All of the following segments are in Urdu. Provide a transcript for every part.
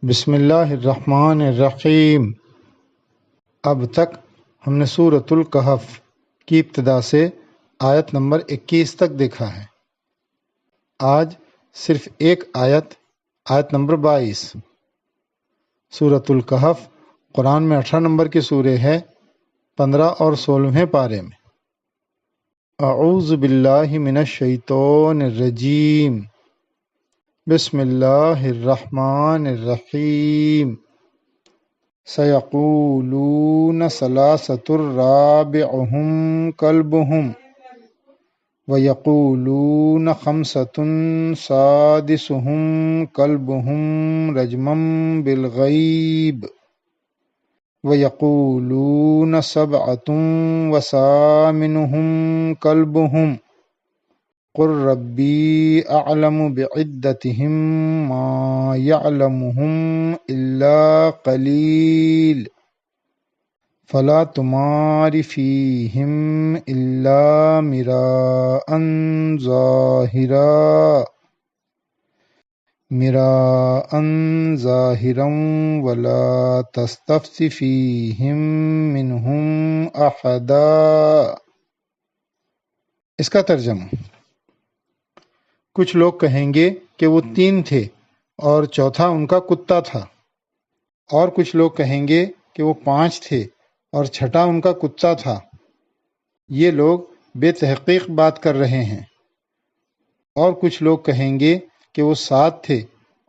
بسم اللہ الرحمن الرحیم۔ اب تک ہم نے سورۃ الکہف کی ابتدا سے آیت نمبر 21 تک دیکھا ہے۔ آج صرف ایک آیت نمبر 22۔ سورۃ الکہف قرآن میں 18 نمبر کی سورہ ہے، 15 اور 16ویں پارے میں۔ اعوذ باللہ من الشیطان الرجیم، بسم اللہ الرحمن الرحیم۔ سیقولون ثلاثۃ رابعہم کلبہم ویقولون خمسۃ سادسہم کلبہم رجما بالغیب ویقولون سبعۃ وثامنہم کلبہم قل ربی اعلم بعدتہم ما یعلمہم الا قلیل فلا تمار فیہم الا مراء ظاہرا ولا تستفت فیہم منہم احدا۔ اس کا ترجمہ: کچھ لوگ کہیں گے کہ وہ 3 تھے اور چوتھا ان کا کتا تھا، اور کچھ لوگ کہیں گے کہ وہ 5 تھے اور چھٹا ان کا کتا تھا۔ یہ لوگ بے تحقیق بات کر رہے ہیں۔ اور کچھ لوگ کہیں گے کہ وہ 7 تھے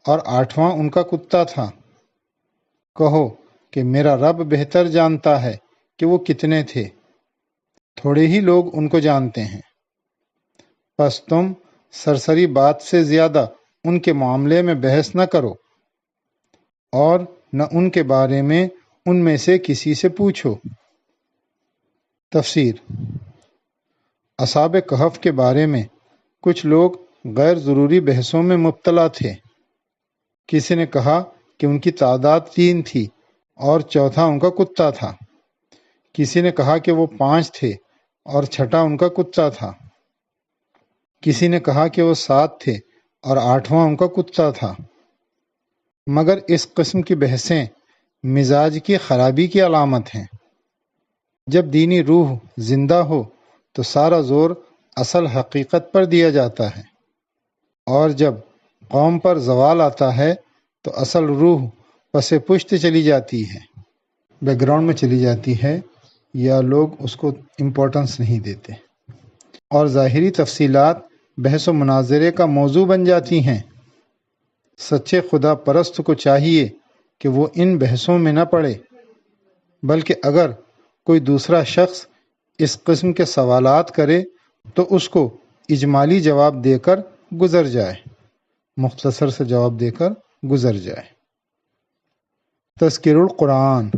اور 8واں ان کا کتا تھا۔ کہو کہ میرا رب بہتر جانتا ہے کہ وہ کتنے تھے، تھوڑے ہی لوگ ان کو جانتے ہیں۔ پس تم سرسری بات سے زیادہ ان کے معاملے میں بحث نہ کرو، اور نہ ان کے بارے میں ان میں سے کسی سے پوچھو۔ تفسیر: اصحاب کہف کے بارے میں کچھ لوگ غیر ضروری بحثوں میں مبتلا تھے۔ کسی نے کہا کہ ان کی تعداد 3 تھی اور چوتھا ان کا کتا تھا۔ کسی نے کہا کہ وہ 5 تھے اور چھٹا ان کا کتا تھا۔ کسی نے کہا کہ وہ 7 تھے اور 8واں ان کا کتا تھا۔ مگر اس قسم کی بحثیں مزاج کی خرابی کی علامت ہیں۔ جب دینی روح زندہ ہو تو سارا زور اصل حقیقت پر دیا جاتا ہے، اور جب قوم پر زوال آتا ہے تو اصل روح پس پشت چلی جاتی ہے، بیک گراؤنڈ میں چلی جاتی ہے، یا لوگ اس کو امپورٹنس نہیں دیتے، اور ظاہری تفصیلات بحث و مناظرے کا موضوع بن جاتی ہیں۔ سچے خدا پرست کو چاہیے کہ وہ ان بحثوں میں نہ پڑے، بلکہ اگر کوئی دوسرا شخص اس قسم کے سوالات کرے تو اس کو اجمالی جواب دے کر گزر جائے، مختصر سے جواب دے کر گزر جائے۔ تذکر القرآن